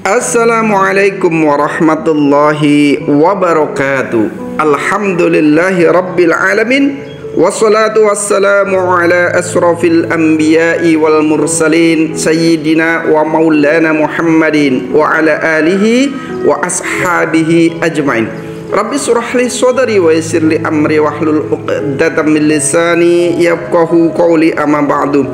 Assalamualaikum warahmatullahi wabarakatuh. Alhamdulillahi rabbil alamin. Wassalatu wassalamu ala asrafil anbiya'i wal mursalin Sayyidina wa maulana Muhammadin wa ala alihi wa ashabihi ajma'in. Rabbi surah li sadri wa yassir li amri wahlul uqdatam min lisani yafqahu qawli, amma ba'du.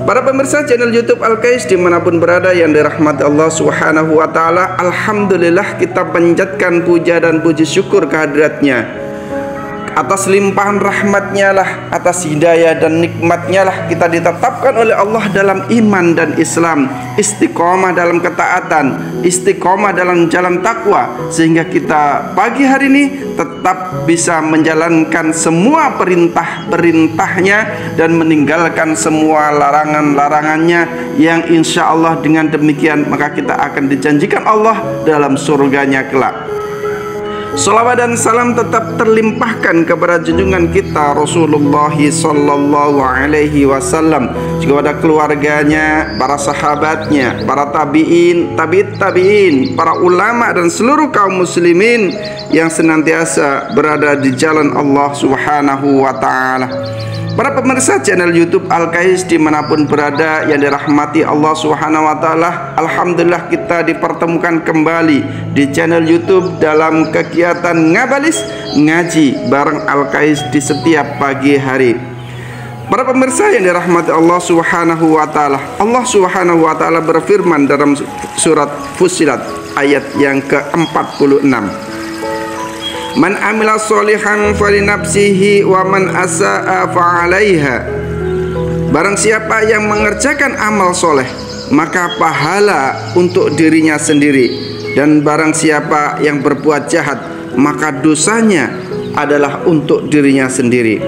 Para pemirsa channel YouTube Al-Kais dimanapun berada yang dirahmati Allah Subhanahu wa ta'ala, alhamdulillah kita panjatkan puja dan puji syukur kehadiratnya. Atas limpahan rahmatnya lah, atas hidayah dan nikmatnya lah kita ditetapkan oleh Allah dalam iman dan Islam, istiqomah dalam ketaatan, istiqomah dalam jalan takwa, sehingga kita pagi hari ini tetap bisa menjalankan semua perintah-perintahnya dan meninggalkan semua larangan-larangannya, yang insya Allah dengan demikian maka kita akan dijanjikan Allah dalam surganya kelak. Salawat dan salam tetap terlimpahkan kepada junjungan kita Rasulullah sallallahu alaihi wasallam, juga pada keluarganya, para sahabatnya, para tabi'in, tabi'in, para ulama dan seluruh kaum muslimin yang senantiasa berada di jalan Allah Subhanahu wa ta'ala. Para pemirsa channel YouTube Al-Kais dimanapun berada yang dirahmati Allah Subhanahu wa ta'ala, alhamdulillah kita dipertemukan kembali di channel YouTube dalam kegiatan ngabalis ngaji bareng Al-Kais di setiap pagi hari. Para pemirsa yang dirahmati Allah Subhanahu wa ta'ala, Allah Subhanahu wa ta'ala berfirman dalam surat Fussilat ayat yang ke-46, Man amila sholihan falinafsihi wa man asa'a fa'alaiha. Barang siapa yang mengerjakan amal soleh, maka pahala untuk dirinya sendiri, dan barang siapa yang berbuat jahat, maka dosanya adalah untuk dirinya sendiri.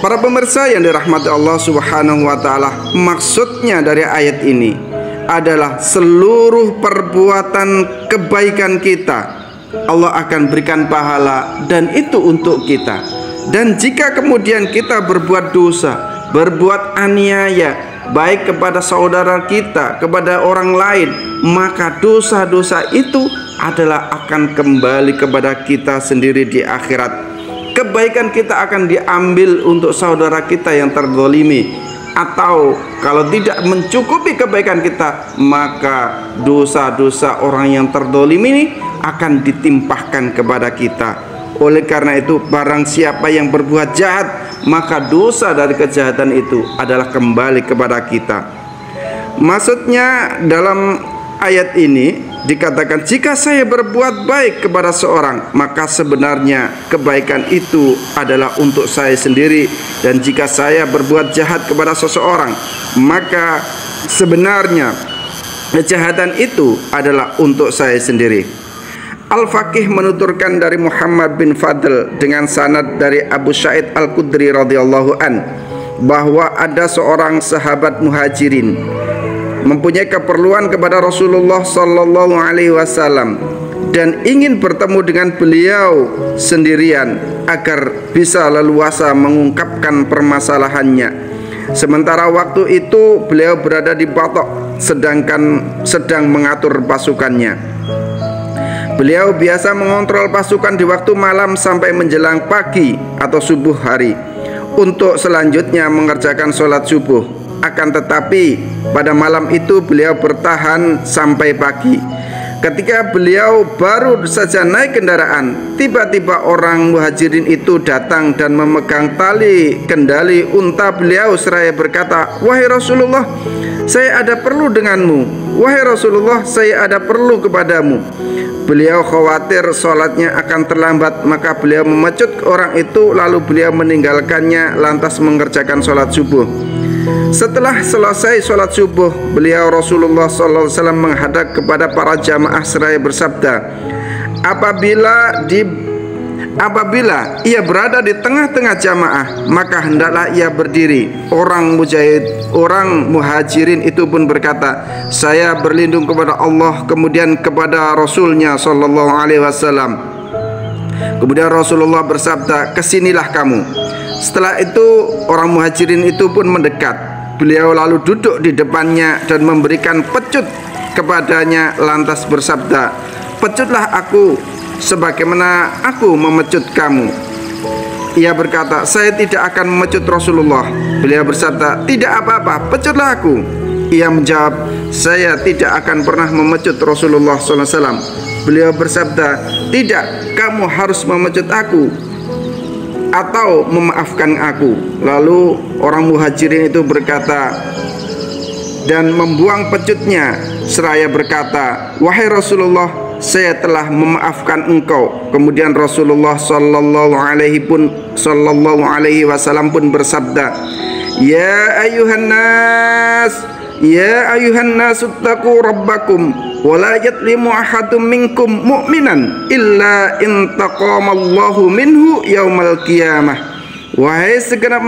Para pemirsa yang dirahmati Allah Subhanahu wa ta'ala, maksudnya dari ayat ini adalah seluruh perbuatan kebaikan kita Allah akan berikan pahala, dan itu untuk kita. Dan jika kemudian kita berbuat dosa, berbuat aniaya, baik kepada saudara kita, kepada orang lain, maka dosa-dosa itu adalah akan kembali kepada kita sendiri di akhirat. Kebaikan kita akan diambil untuk saudara kita yang terzalimi, atau kalau tidak mencukupi kebaikan kita, maka dosa-dosa orang yang terzalimi ini akan ditimpahkan kepada kita. Oleh karena itu, barang siapa yang berbuat jahat, maka dosa dari kejahatan itu adalah kembali kepada kita. Maksudnya dalam ayat ini dikatakan, jika saya berbuat baik kepada seorang, maka sebenarnya kebaikan itu adalah untuk saya sendiri, dan jika saya berbuat jahat kepada seseorang, maka sebenarnya kejahatan itu adalah untuk saya sendiri. Al-Faqih menuturkan dari Muhammad bin Fadl dengan sanad dari Abu Sa'id Al-Khudri radhiyallahu an, bahwa ada seorang sahabat muhajirin mempunyai keperluan kepada Rasulullah sallallahu alaihi wasallam dan ingin bertemu dengan beliau sendirian agar bisa leluasa mengungkapkan permasalahannya. Sementara waktu itu beliau berada di Batok sedang mengatur pasukannya. Beliau biasa mengontrol pasukan di waktu malam sampai menjelang pagi atau subuh hari, untuk selanjutnya mengerjakan sholat subuh. Akan tetapi pada malam itu beliau bertahan sampai pagi. Ketika beliau baru saja naik kendaraan, tiba-tiba orang muhajirin itu datang dan memegang tali kendali unta beliau seraya berkata, Wahai Rasulullah, saya ada perlu denganmu. Wahai Rasulullah, saya ada perlu kepadamu. Beliau khawatir sholatnya akan terlambat, maka beliau memecut orang itu, lalu beliau meninggalkannya lantas mengerjakan sholat subuh. Setelah selesai sholat subuh, beliau Rasulullah SAW menghadap kepada para jamaah seraya bersabda, Apabila ia berada di tengah-tengah jamaah, maka hendaklah ia berdiri. Orang muhajirin itu pun berkata, saya berlindung kepada Allah, kemudian kepada Rasulnya sallallahu alaihi wasallam. Kemudian Rasulullah bersabda, kesinilah kamu. Setelah itu orang muhajirin itu pun mendekat. Beliau lalu duduk di depannya dan memberikan pecut kepadanya lantas bersabda, "Pecutlah aku sebagaimana aku memecut kamu." Ia berkata, "Saya tidak akan memecut Rasulullah." Beliau bersabda, "Tidak apa-apa, pecutlah aku." Ia menjawab, "Saya tidak akan pernah memecut Rasulullah SAW." Beliau bersabda, "Tidak, kamu harus memecut aku atau memaafkan aku." Lalu orang Muhajirin itu berkata dan membuang pecutnya seraya berkata, "Wahai Rasulullah, saya telah memaafkan engkau." Kemudian Rasulullah sallallahu alaihi wasallam pun bersabda, "Ya ayuhan nas ittaqu rabbakum wa la yatlimu ahadum minkum mu'minan illa in taqamallahu minhu yaumal qiyamah." Wahai segenap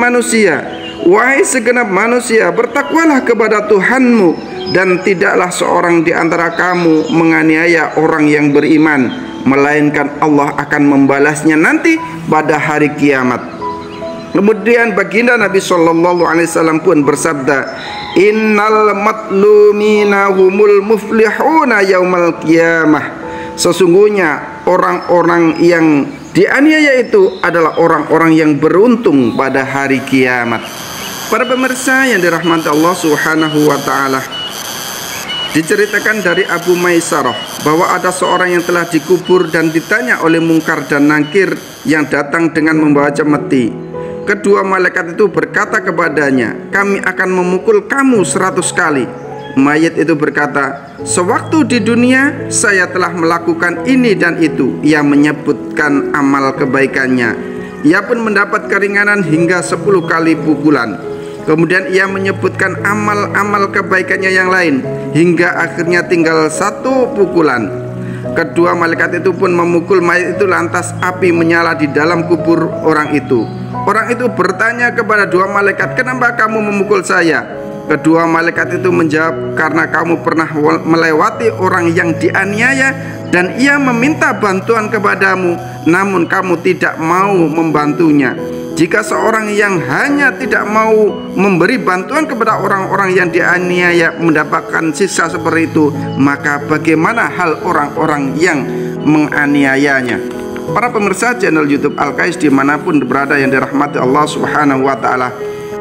manusia, bertakwalah kepada Tuhanmu, dan tidaklah seorang di antara kamu menganiaya orang yang beriman, melainkan Allah akan membalasnya nanti pada hari kiamat. Kemudian baginda Nabi sallallahu alaihi wasallam pun bersabda, "Innal matlumina humul muflihuna yaumal qiyamah." Sesungguhnya orang-orang yang dianiaya itu adalah orang-orang yang beruntung pada hari kiamat. Para pemirsa yang dirahmati Allah Subhanahu wa taala, diceritakan dari Abu Maisarah bahwa ada seorang yang telah dikubur dan ditanya oleh Mungkar dan Nakir yang datang dengan membawa cemeti. Kedua malaikat itu berkata kepadanya, "Kami akan memukul kamu 100 kali." Mayit itu berkata, "Sewaktu di dunia saya telah melakukan ini dan itu." Ia menyebutkan amal kebaikannya. Ia pun mendapat keringanan hingga 10 kali pukulan. Kemudian ia menyebutkan amal-amal kebaikannya yang lain hingga akhirnya tinggal 1 pukulan. Kedua malaikat itu pun memukul mayit itu, lantas api menyala di dalam kubur orang itu. Orang itu bertanya kepada dua malaikat, "Kenapa kamu memukul saya?" Kedua malaikat itu menjawab, "Karena kamu pernah melewati orang yang dianiaya dan ia meminta bantuan kepadamu, namun kamu tidak mau membantunya. Jika seorang yang hanya tidak mau memberi bantuan kepada orang-orang yang dianiaya mendapatkan siksa seperti itu, maka bagaimana hal orang-orang yang menganiayanya?" Para pemirsa channel YouTube Al-Kais dimanapun berada yang dirahmati Allah Subhanahu wa ta'ala,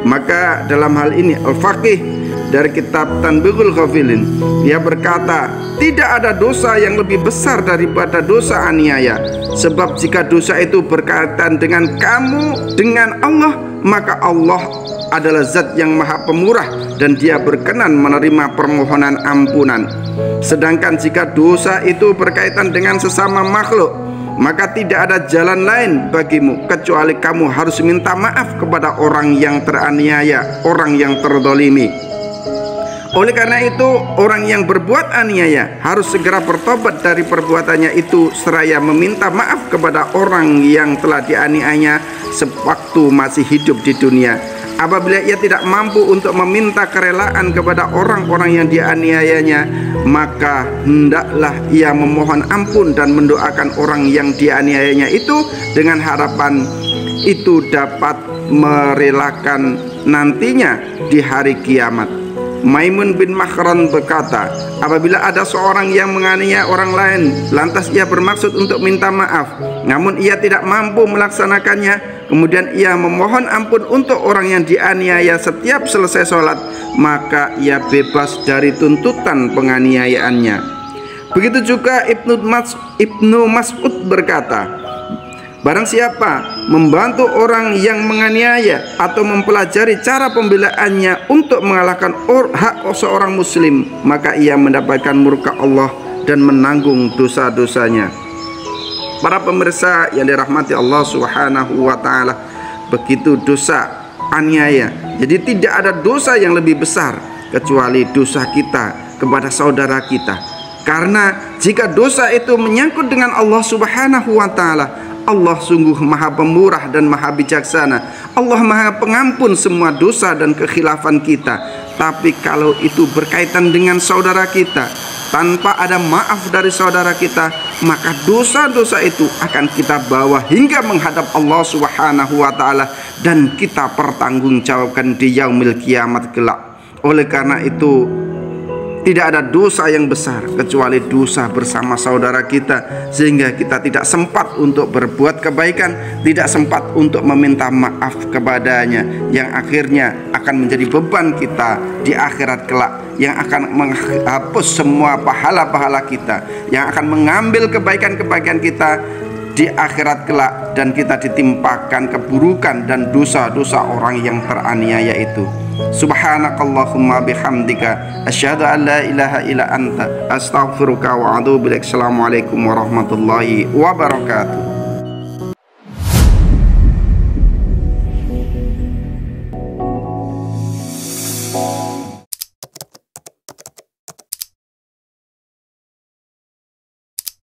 maka dalam hal ini Al-Faqih dari kitab Tanbihul Ghafilin, dia berkata, tidak ada dosa yang lebih besar daripada dosa aniaya. Sebab jika dosa itu berkaitan dengan kamu, dengan Allah, maka Allah adalah zat yang maha pemurah dan dia berkenan menerima permohonan ampunan. Sedangkan jika dosa itu berkaitan dengan sesama makhluk, maka tidak ada jalan lain bagimu kecuali kamu harus minta maaf kepada orang yang teraniaya, orang yang terdolimi. Oleh karena itu, orang yang berbuat aniaya harus segera bertobat dari perbuatannya itu seraya meminta maaf kepada orang yang telah dianiaya sewaktu masih hidup di dunia. Apabila ia tidak mampu untuk meminta kerelaan kepada orang-orang yang dianiayanya, maka hendaklah ia memohon ampun dan mendoakan orang yang dianiayanya itu dengan harapan itu dapat merelakan nantinya di hari kiamat. Maimun bin Mahran berkata, apabila ada seorang yang menganiaya orang lain, lantas ia bermaksud untuk minta maaf, namun ia tidak mampu melaksanakannya, kemudian ia memohon ampun untuk orang yang dianiaya setiap selesai sholat, maka ia bebas dari tuntutan penganiayaannya. Begitu juga Ibnu Mas'ud berkata, barang siapa membantu orang yang menganiaya atau mempelajari cara pembelaannya untuk mengalahkan hak seorang muslim, maka ia mendapatkan murka Allah dan menanggung dosa-dosanya. Para pemirsa yang dirahmati Allah Subhanahu wa ta'ala, begitu dosa aniaya. Jadi tidak ada dosa yang lebih besar kecuali dosa kita kepada saudara kita. Karena jika dosa itu menyangkut dengan Allah Subhanahu wa ta'ala, Allah sungguh maha pemurah dan maha bijaksana. Allah maha pengampun semua dosa dan kekhilafan kita. Tapi kalau itu berkaitan dengan saudara kita, tanpa ada maaf dari saudara kita, maka dosa-dosa itu akan kita bawa hingga menghadap Allah Subhanahu wa ta'ala, dan kita pertanggungjawabkan di yaumil kiamat kelak. Oleh karena itu, Tidak ada dosa yang besar kecuali dosa bersama saudara kita, sehingga kita tidak sempat untuk berbuat kebaikan, tidak sempat untuk meminta maaf kepadanya, yang akhirnya akan menjadi beban kita di akhirat kelak, yang akan menghapus semua pahala-pahala kita, yang akan mengambil kebaikan-kebaikan kita di akhirat kelak, dan kita ditimpakan keburukan dan dosa-dosa orang yang teraniaya itu. Subhanakallahumma bihamdika asyhadu an la ilaha illa anta astaghfiruka wa atubu ilaik. Assalamualaikum warahmatullahi wabarakatuh.